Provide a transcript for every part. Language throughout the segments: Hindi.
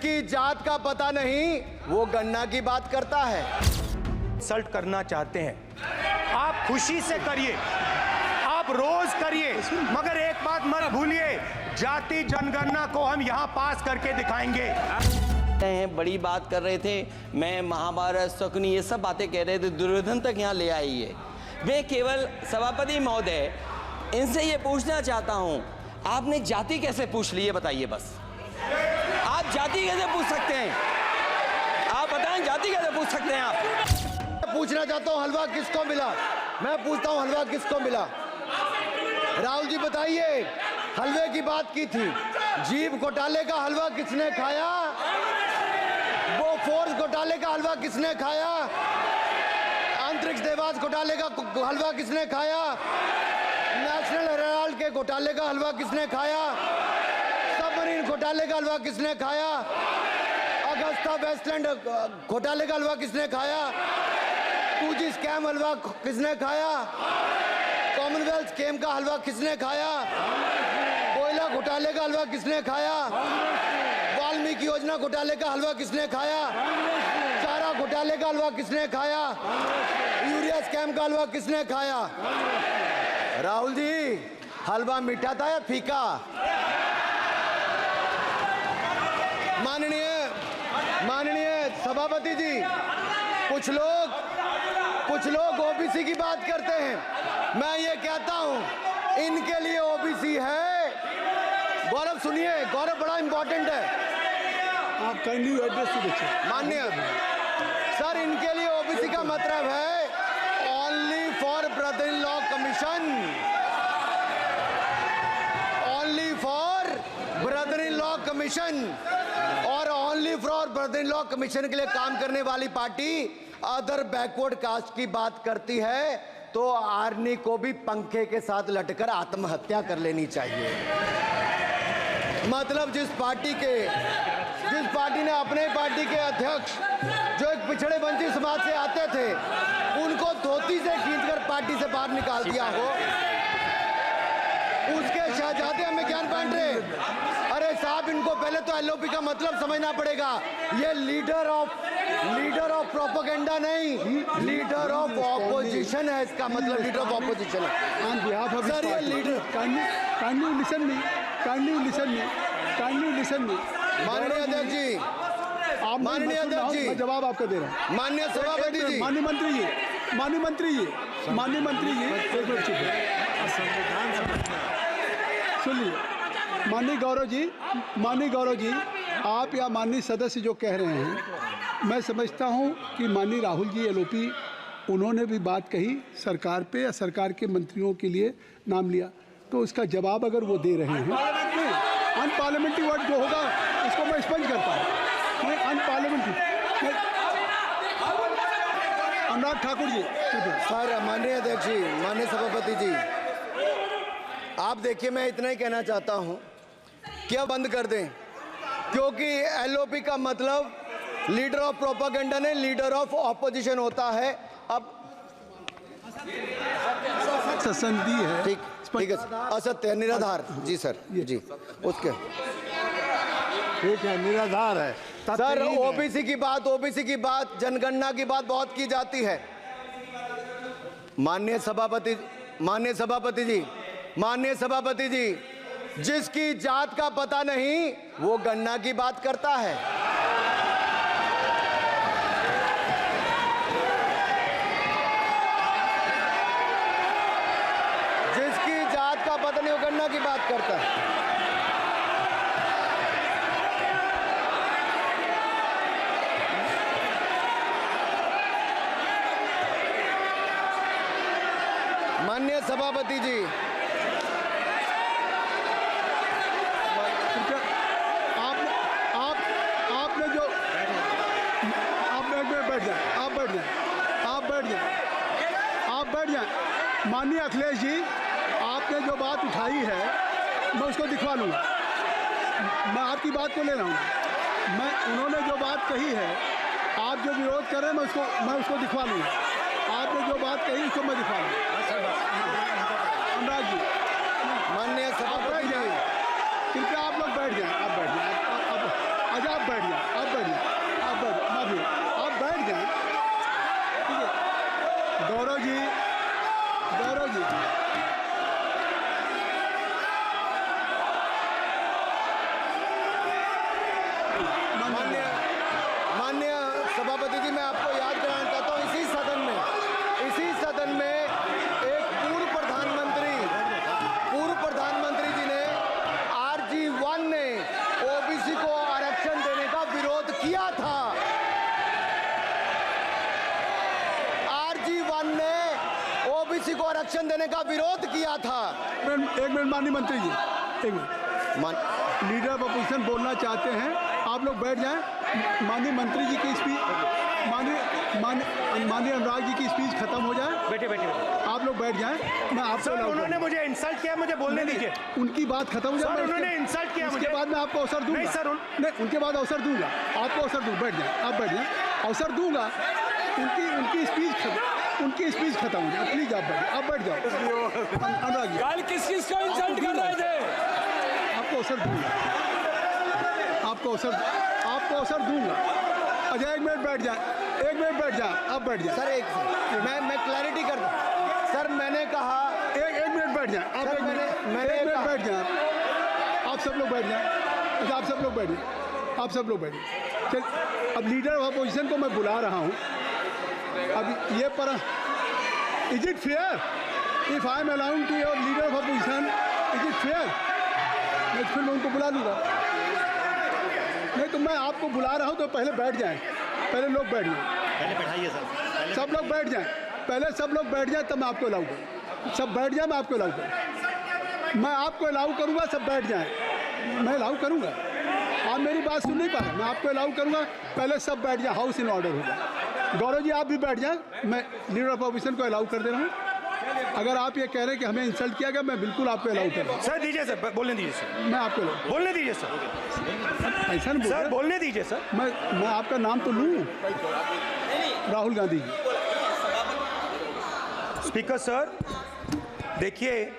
जिसकी जात का पता नहीं वो गन्ना की बात करता है। इंसल्ट करना चाहते हैं आप खुशी से करिए, आप रोज करिए, मगर एक बात मत भूलिए, जाति जनगणना को हम यहाँ पास करके दिखाएंगे। बड़ी बात कर रहे थे, मैं महाभारत शकुनी ये सब बातें कह रहे थे, दुर्योधन तक यहाँ ले आई है। मैं केवल सभापति महोदय इनसे ये पूछना चाहता हूँ, आपने जाति कैसे पूछ ली है बताइए बस। आप जाति कैसे पूछ सकते हैं, आप बताएं जाति कैसे पूछ सकते हैं आप। पूछना चाहता हूँ हलवा किसको मिला, मैं पूछता हूँ हलवा किसको मिला। राहुल जी बताइए, हलवे की बात की थी, जीभ घोटाले का हलवा किसने खाया, वो फोर्स घोटाले का हलवा किसने खाया, अंतरिक्ष देवास घोटाले का हलवा किसने खाया, नेशनल हेराल्ड के घोटाले का हलवा किसने खाया, सबमरीन घोटाले का हलवा किसने खाया, अगस्ता वेस्टलैंड घोटाले का हलवा किसने खाया, 2G स्कैम हलवा किसने खाया, कॉमनवेल्थ स्कीम का हलवा किसने खाया, कोयला घोटाले का हलवा किसने खाया, वाल्मीकि योजना घोटाले का हलवा किसने खाया, चारा घोटाले का हलवा किसने खाया, यूरिया स्कैम का हलवा किसने खाया। राहुल जी, हलवा मीठा था या फीका? माननीय सभापति जी, कुछ लोग ओबीसी की बात करते हैं, मैं ये कहता हूं इनके लिए ओबीसी है। गौरव सुनिए, गौरव बड़ा इंपॉर्टेंट है, आप kindly address to the chair. माननीय सर, इनके लिए ओबीसी का मतलब है only for brother in law commission, only for brother in law commission, और only for brother in law commission के लिए काम करने वाली पार्टी अदर बैकवर्ड कास्ट की बात करती है तो आर्नी को भी पंखे के साथ लटकर आत्महत्या कर लेनी चाहिए। मतलब जिस पार्टी ने अपने पार्टी के अध्यक्ष जो एक पिछड़े वंचित समाज से आते थे उनको धोती से खींचकर पार्टी से बाहर निकाल दिया हो, उसके शहजादे हमें ज्ञान बांट रहे। अरे साहब, इनको पहले तो एलओपी का मतलब समझना पड़ेगा। ये लीडर ऑफ प्रोपेगेंडा नहीं, लीडर ऑफ ऑपोजिशन है, इसका मतलब लीडर ऑफ ऑपोजिशन है। On behalf of सर, ये लीडर kindly listen me. माननीय अध्यक्ष जी, माननीय अध्यक्ष जी, मैं जवाब आपका दे रहा हूँ। माननीय सभापति जी, माननीय मंत्री जी, एक मिनट चुप सुनिए। माननीय गौरव जी, आप या माननीय सदस्य जो कह रहे हैं, मैं समझता हूं कि माननीय राहुल जी एलओपी उन्होंने भी बात कही सरकार पे या सरकार के मंत्रियों के लिए नाम लिया, तो उसका जवाब अगर वो दे रहे हैं, अनपार्लियामेंट्री वर्ड जो होगा उसको मैं स्पंज करता हूँ, मैं अनपार्लियामेंट्री। अनुराग ठाकुर जी। सर, माननीय अध्यक्ष जी, माननीय सभापति जी, आप देखिए, मैं इतना ही कहना चाहता हूं कि अब बंद कर दें, क्योंकि एलओपी का मतलब लीडर ऑफ प्रोपेगेंडा नहीं, लीडर ऑफ ऑपोजिशन होता है। अब संधि है, ठीक है, असत्य है, निराधार। जी सर, जी उसके ठीक है, निराधार है सर। ओबीसी की बात, जनगणना की बात बहुत की जाती है। माननीय सभापति जी, जिसकी जात का पता नहीं वो गन्ना की बात करता है। जिसकी जात का पता नहीं वो गन्ना की बात करता है। माननीय सभापति जी, आपने जो आप बैठ जाएं। माननीय अखिलेश जी, आपने जो बात उठाई है मैं उसको दिखवा लूँगा, मैं आपकी बात को ले रहा हूँ। उन्होंने जो बात कही है, आप जो विरोध कर रहे हैं मैं उसको दिखवा लूँगा। आपने जो बात कही उसको मैं दिखवा लूँगा। अनुराग जी, माननीय सभापति जी, कृपया आप लोग बैठ जाएं। आप बैठ जाएं, आप बैठ बैठ जाए, आप बैठ जाए, आप बैठ, माफी, आप बैठ जाए, ठीक है। गौरव जी, गौरव जी, माननीय सभापति जी, मैं आपको याद कराना चाहता हूँ, इसी सदन में एक पूर्व प्रधानमंत्री जी ने RG1 ने ओबीसी को आरक्षण देने का विरोध किया था। RG1 ने ओबीसी को आरक्षण देने का विरोध किया था। एक मिनट माननीय मंत्री जी, एक मिनट, लीडर ऑफ अपोजिशन बोलना चाहते हैं, आप लोग बैठ जाएं। माननीय मंत्री जी की स्पीच, माननीय अनुराग जी की स्पीच खत्म हो जाए, बैठे बैठे आप लोग बैठ जाएं। मैं आपको सर, उन्होंने मुझे इंसल्ट किया, मुझे बोलने दीजिए। उनकी बात खत्म हो जाए, सर, उन्होंने इंसल्ट किया मुझे। उसके बाद मैं आपको अवसर दूंगा। नहीं सर, नहीं, उनके बाद अवसर दूंगा, आपको अवसर दूंगा, बैठ जाएं, आप बैठ जाएं, अवसर दूंगा। उनकी स्पीच खत्म हो जाए, प्लीज आप बैठ जाओ। अनुराग जी, कल किस को इंसल्ट कर रहे थे? आपको अवसर दूंगा, आपको अवसर दूंगा। अजय एक मिनट बैठ जाए, आप बैठ जाए। सर मैं क्लैरिटी कर दूं। सर मैंने कहा एक मिनट बैठ जाए, आप सर, एक मिनट बैठ जाए, आप सब लोग बैठ जाए। अच्छा, आप सब लोग बैठ जाए। चल, अब लीडर ऑफ अपोजिशन को मैं बुला रहा हूँ। अब ये पर is it fair if I am allowing to your leader of opposition, is it fair? मैं फिर उनको बुला लूँगा। नहीं तो मैं आपको बुला रहा हूँ तो पहले बैठ जाएं, पहले लोग बैठ जाएं, पहले बैठाइए सर, सब लोग बैठ जाएं, पहले सब लोग बैठ जाएं तब मैं आपको अलाउ करूँ। सब बैठ जाएं, मैं आपको अलाउ करूँ, मैं आपको अलाउ करूँगा, सब बैठ जाएं, मैं अलाउ करूँगा। आप मेरी बात सुन नहीं पा रहे, मैं आपको अलाउ करूँगा, पहले सब बैठ जाए, हाउस इन ऑर्डर होगा। गौरव जी आप भी बैठ जाएं, मैं लीडर ऑफ अपोजिशन को अलाउ कर दे रहा हूँ। अगर आप ये कह रहे हैं कि हमें इंसल्ट किया गया, मैं बिल्कुल आपको अलाउ कर रहा हूँ। सर दीजिए सर, बोलने दीजिए सर, मैं आपको बोलने दीजिए सर, ऐसा नहीं सर बोल बोलने दीजिए सर। मैं आपका नाम तो लूँ, राहुल गांधी जी। स्पीकर सर, देखिए,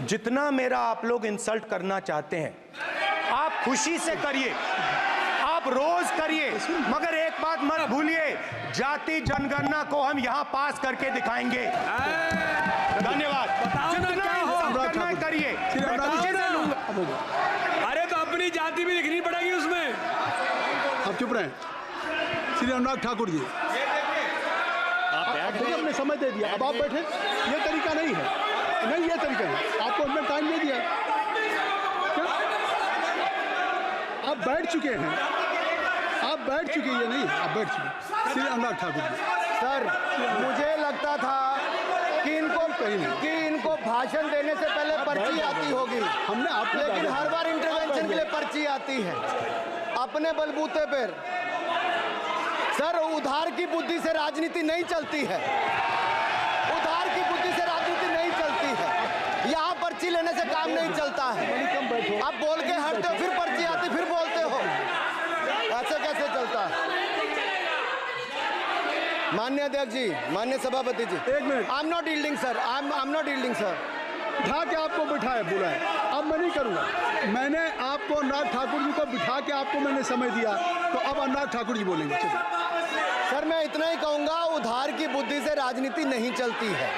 जितना मेरा आप लोग इंसल्ट करना चाहते हैं, आप खुशी से करिए, आप रोज करिए, मगर एक बात मत भूलिए, जाति जनगणना को हम यहां पास करके दिखाएंगे। धन्यवाद। जितना इंसल्ट करना है करिए, मैं खुशी से लूंगा। अरे तो अपनी जाति भी लिखनी पड़ेगी उसमें। आप चुप रहें। श्री अनुराग ठाकुर जी, देखिए हमने समय दे दिया, अब आप बैठे। ये तरीका नहीं है, नहीं ये तरीका है, आपको हमने टाइम दे दिया। क्या? आप बैठ चुके हैं, आप बैठ चुके हैं, ये नहीं आप बैठ चुके। श्री अनुराग ठाकुर जी, सर मुझे लगता था कि इनको भाषण देने से पहले पर्ची आती होगी, हमने आपको लेकिन हर बार इंटरवेंशन के लिए पर्ची आती है अपने बलबूते पर। सर उधार की बुद्धि से राजनीति नहीं चलती है, उधार की बुद्धि से राजनीति नहीं चलती है। यहाँ पर्ची लेने से काम नहीं चलता है। आप बोल के हटते हो, फिर पर्ची आती, फिर बोलते हो, ऐसे कैसे चलता है? माननीय अध्यक्ष जी, माननीय सभापति जी, एक minute. I am not yielding sir, I am not yielding sir. बिठा के आपको बिठाया बुलाया, अब मैं नहीं करूँगा। मैंने आपको अनुराग ठाकुर जी को बिठा के आपको मैंने समय दिया, तो अब अनुराग ठाकुर जी बोलेंगे। चलिए सर मैं इतना ही कहूंगा, उधार की बुद्धि से राजनीति नहीं चलती है।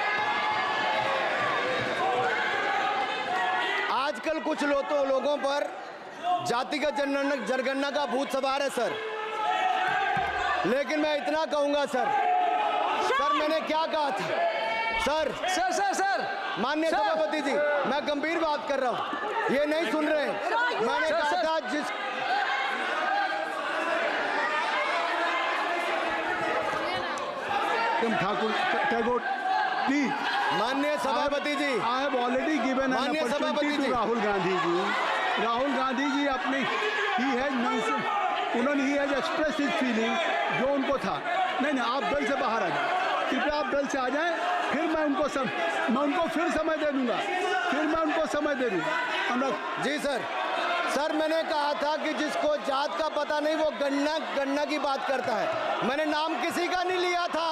आजकल कुछ लोगों पर जातिगत जनगणना का भूत सवार है सर, लेकिन मैं इतना कहूंगा सर, मैंने क्या कहा था सर? माननीय सभापति जी, मैं गंभीर बात कर रहा हूं, ये नहीं सुन रहे हैं। मैंने कहा था ठाकुर टैगोर प्लीज। माननीय सभापति जी, I have already given an opportunity to Rahul Gandhi ji. Rahul Gandhi ji अपनी उन्होंने ही हैज एक्सप्रेस हिज फीलिंग जो उनको था। नहीं आप बेल से बाहर आ जाए, कृपया आप बेल से आ जाएं, फिर मैं उनको फिर समय दे दूंगा, जी सर। मैंने कहा था कि जिसको जात का पता नहीं वो गणना की बात करता है। मैंने नाम किसी का नहीं लिया था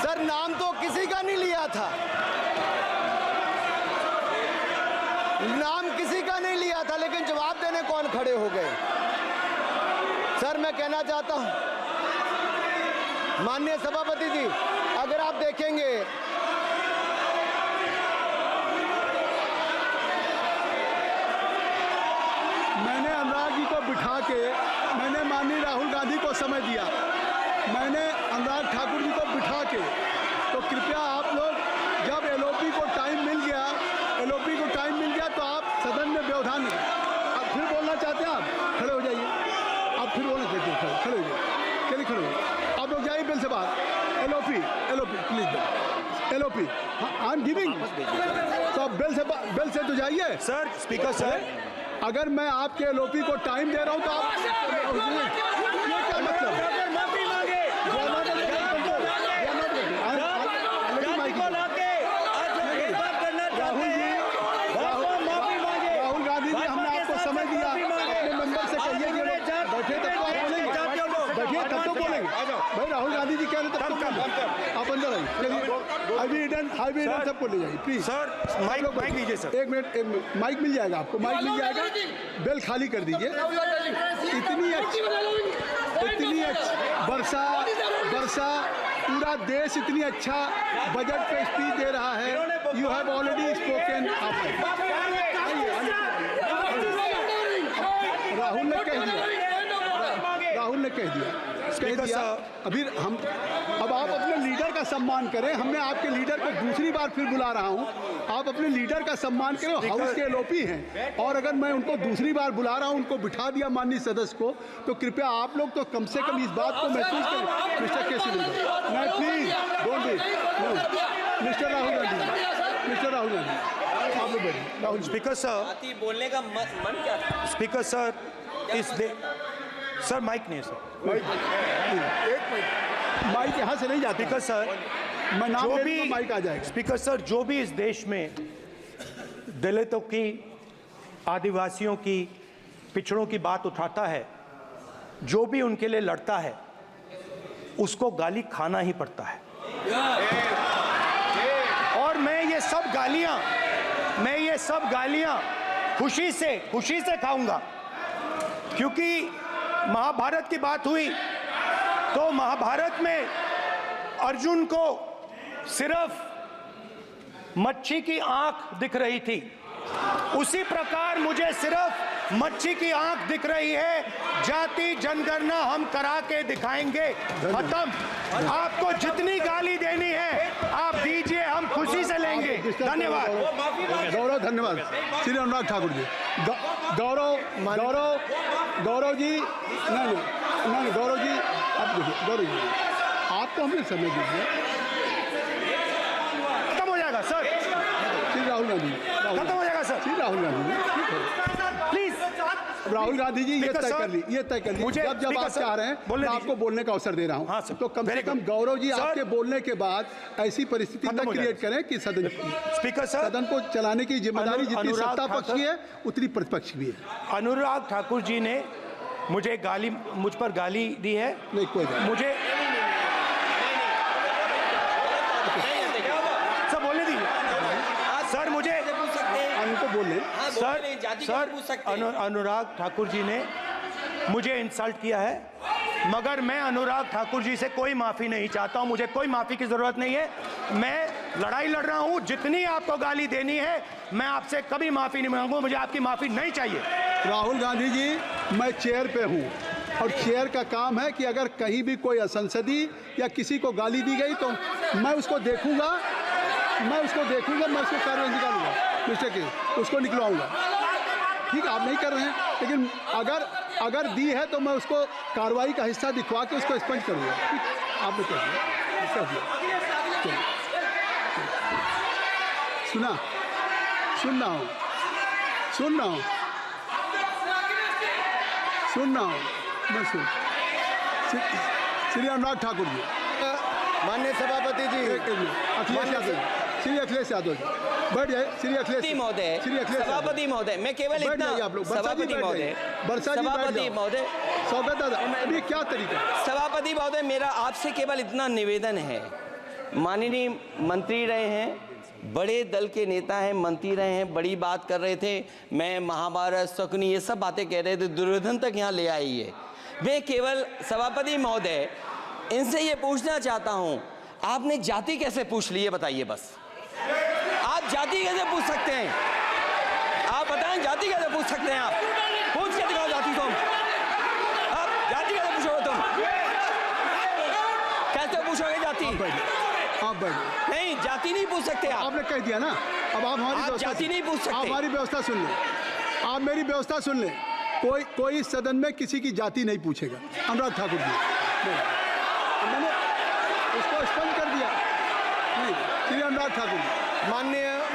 सर, नाम तो किसी का नहीं लिया था। नाम किसी का नहीं लिया था, लेकिन जवाब देने कौन खड़े हो गए? सर मैं कहना चाहता हूं, माननीय सभापति जी, अगर आप देखेंगे मैंने अनुराग जी को बिठा के मैंने माननीय राहुल गांधी को समय दिया, मैंने अनुराग ठाकुर जी को बिठा के, तो कृपया आप लोग जब एलओपी को टाइम मिल गया तो आप सदन में व्यवधान नहीं। अब फिर बोलना चाहते हैं आप, खड़े हो जाइए। आप फिर बोलना चाहते हैं, खड़े हो जाइए। चलिए खड़े हो जाइए। आप लोग जाइए बिल से बाहर। LOP please, LOP I am giving. तो आप बिल से तो जाइए। सर स्पीकर सर, अगर मैं आपके एलओपी को टाइम दे रहा हूं तो आप ये क्या मतलब? राहुल गांधी जी, हमने आपको समय दिया, अपने मेंबर से कहिए कि बैठे तब तो आप बोलेंगे, बैठिए तब तो बोलेंगे। भाई राहुल गांधी जी कह रहे तब तो आप अंदर आइए। हाईवे सबको ले जाइए प्लीज। सर माइक लीजिए सर। एक मिनट माइक मिल जाएगा आपको, माइक मिल जाएगा। बेल खाली कर दीजिए। इतनी अच्छी वर्षा पूरा देश इतनी अच्छा बजट पे स्पीच दे रहा है। You have already spoken. Rahul ने कह दिया अभी हम, अब आप अपने लीडर का सम्मान करें। हमने आपके लीडर को दूसरी बार फिर बुला रहा हूं, आप अपने लीडर का सम्मान करें। हाउस के एलओपी हैं और अगर मैं उनको दूसरी बार बुला रहा हूं, उनको बिठा दिया माननीय सदस्य को, तो कृपया आप लोग तो कम से कम इस बात को महसूस करें। मिस्टर केसी नहीं, please don't be mister Rahul Gandhi, आप लोग बैठिए। राहुल स्पीकर सर, बोलने का मन क्या था? स्पीकर सर, सर माइक नहीं सर, माइक यहाँ से नहीं जाता। स्पीकर सर, मैं नाम जो ले भी लूंगा, माइक आ जाएगा। स्पीकर सर, जो भी इस देश में दलितों की, आदिवासियों की, पिछड़ों की बात उठाता है, जो भी उनके लिए लड़ता है, उसको गाली खाना ही पड़ता है। और मैं ये सब गालियां खुशी से खाऊंगा, क्योंकि महाभारत की बात हुई तो महाभारत में अर्जुन को सिर्फ मच्छी की आंख दिख रही थी, उसी प्रकार मुझे सिर्फ मच्छी की आंख दिख रही है। जाति जनगणना हम करा के दिखाएंगे। खत्म। आपको जितनी गाली देनी है आप दीजिए, हम खुशी से लेंगे। धन्यवाद। गौरव, धन्यवाद। श्री अनुराग ठाकुर जी, गौरव जी, नहीं गौरव जी, आप देखिए, गौरव जी आपको हमने समय दीजिए। खत्म हो जाएगा सर। श्री राहुल गांधी, खत्म हो जाएगा सर। श्री राहुल गांधी जी, प्लीज राहुल गांधी जी, ये तय कर ली, मुझे जब आप चाह रहे हैं मैं आपको बोलने का अवसर दे रहा हूं। हाँ सर, तो कम से कम गौरव जी आपके बोलने के बाद ऐसी परिस्थिति न क्रिएट करें कि स्पीकर सर, सदन को चलाने की जिम्मेदारी जितनी सत्ता पक्ष की है उतनी प्रतिपक्ष भी है। अनुराग ठाकुर जी ने मुझ पर गाली दी है। नहीं कोई मुझे सब बोलने दीजिए सर। मुझे उनको बोलने सर अनुराग ठाकुर जी ने मुझे इंसल्ट किया है, मगर मैं अनुराग ठाकुर जी से कोई माफ़ी नहीं चाहता हूं। मुझे कोई माफ़ी की ज़रूरत नहीं है। मैं लड़ाई लड़ रहा हूं। जितनी आपको गाली देनी है मैं आपसे कभी माफ़ी नहीं मांगूंगा। मुझे आपकी माफ़ी नहीं चाहिए। राहुल गांधी जी, मैं चेयर पे हूं और चेयर का काम है कि अगर कहीं भी कोई असंसदीय या किसी को गाली दी गई तो मैं उसको देखूंगा, मैं उसको कार्रवाई निकालूंगा, मिस्टर के उसको निकलवाऊंगा। ठीक है, आप नहीं कर रहे हैं, लेकिन अगर दी है तो मैं उसको कार्रवाई का हिस्सा दिखवा के उसको स्पंज करूंगा। ठीक, आपने कह दिया। सुन रहा हूँ मैं श्री अनुराग ठाकुर जी, माननीय सभापति जी, अखिलेश यादव, श्री अखिलेश यादव जी बैठ जाए। श्री अखिलेश महोदय, सभापति महोदय, मैं केवल इतना, सभापति महोदय, स्वागत दादा, अभी क्या तरीका? सभापति महोदय, मेरा आपसे केवल इतना निवेदन है, माननीय मंत्री रहे हैं, बड़े दल के नेता हैं, मंत्री रहे हैं, बड़ी बात कर रहे थे। मैं महाभारत, शकुनी, ये सब बातें कह रहे थे, दुर्योधन तक यहाँ ले आई है। मैं केवल सभापति महोदय इनसे ये पूछना चाहता हूँ, आपने जाति कैसे पूछ ली है बताइए बस। आप जाति कैसे पूछ सकते हैं? आप बताएं जाति कैसे पूछ सकते हैं? आप पूछ के दिखाओ जाति तुम। आप जाति कैसे पूछोगे तुम? कैसे पूछोगे जाति? आप बैठिए। नहीं, जाति नहीं पूछ सकते आप। आपने कह दिया ना, अब आप हमारी आप व्यवस्था जाति नहीं पूछ सकते। आप हमारी व्यवस्था सुन लें, आप मेरी व्यवस्था सुन लें। कोई सदन में किसी की जाति नहीं पूछेगा। अनुराग ठाकुर जी, मैंने उसको स्पष्ट कर दिया। नहीं, श्री अनुराग ठाकुर जी,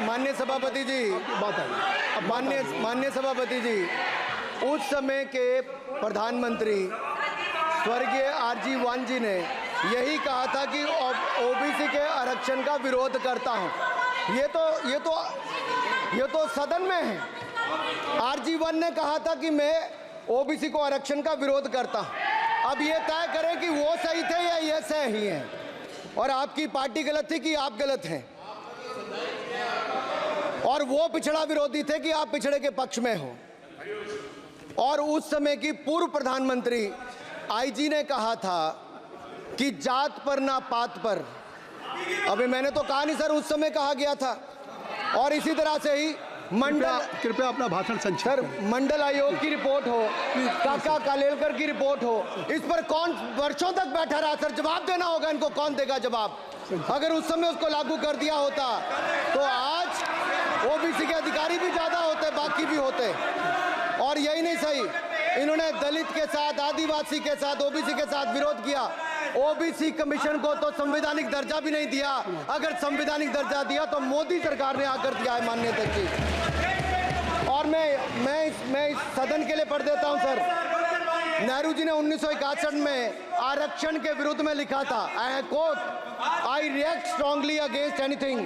माननीय सभापति जी, बात आ गई। अब बात आ गई। माननीय सभापति जी, उस समय के प्रधानमंत्री स्वर्गीय आरजी वान जी ने यही कहा था कि ओबीसी के आरक्षण का विरोध करता हूं। ये तो सदन में है। आरजी वान ने कहा था कि मैं ओबीसी को आरक्षण का विरोध करता हूं। अब ये तय करें कि वो सही थे या ये सही हैं, और आपकी पार्टी गलत थी कि आप गलत हैं, और वो पिछड़ा विरोधी थे कि आप पिछड़े के पक्ष में हो। और उस समय की पूर्व प्रधानमंत्री आईजी ने कहा था कि जात पर ना पात पर। अभी मैंने तो कहा नहीं सर, उस समय कहा गया था। और इसी तरह से ही कृपया अपना भाषण संक्षिप्त सर, करें। मंडल आयोग की रिपोर्ट हो, काका कालेलकर की रिपोर्ट हो, इस पर कौन वर्षों तक बैठा रहा सर? जवाब देना होगा इनको, कौन देगा जवाब? अगर उस समय उसको लागू कर दिया होता तो आज ओबीसी के अधिकारी भी ज्यादा होते, बाकी भी होते। और यही नहीं सही, इन्होंने दलित के साथ, आदिवासी के साथ, ओबीसी के साथ विरोध किया। ओबीसी कमीशन को तो संवैधानिक दर्जा भी नहीं दिया। अगर संवैधानिक दर्जा दिया तो मोदी सरकार ने आकर दिया है माननीय अध्यक्ष जी। और मैं इस सदन के लिए पढ़ देता हूं सर। नेहरू जी ने 1961 में आरक्षण के विरुद्ध में लिखा था, I quote, I react strongly against anything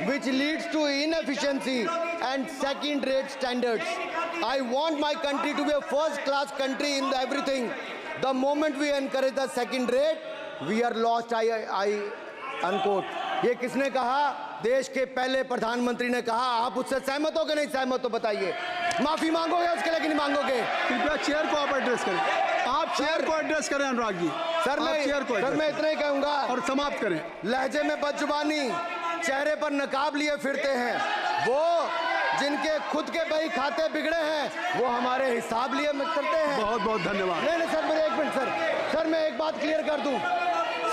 which leads to inefficiency and second rate standards. I want my country to be a first class country in everything. The moment we encourage the second rate we are lost. I unquote. ये किसने कहा? देश के पहले प्रधानमंत्री ने कहा। आप उससे सहमत हो कि नहीं सहमत हो बताइए? माफी मांगोगे उसके लिए कि नहीं मांगोगे? कृपया चेयर को आप एड्रेस करें। आप चेयर को एड्रेस करें अनुराग जी। सर मैं इतना ही कहूंगा और समाप्त करें। लहजे में बदजुबानी, चेहरे पर नकाब लिए फिरते हैं, वो जिनके खुद के बही खाते बिगड़े हैं वो हमारे हिसाब लिए करते हैं। बहुत बहुत धन्यवाद। नहीं सर, मेरे एक मिनट सर, मैं एक बात क्लियर कर दूं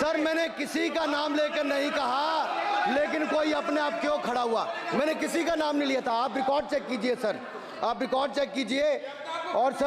सर। मैंने किसी का नाम लेकर नहीं कहा, लेकिन कोई अपने आप क्यों खड़ा हुआ? मैंने किसी का नाम नहीं लिया था। आप रिकॉर्ड चेक कीजिए सर, आप रिकॉर्ड चेक कीजिए। और सर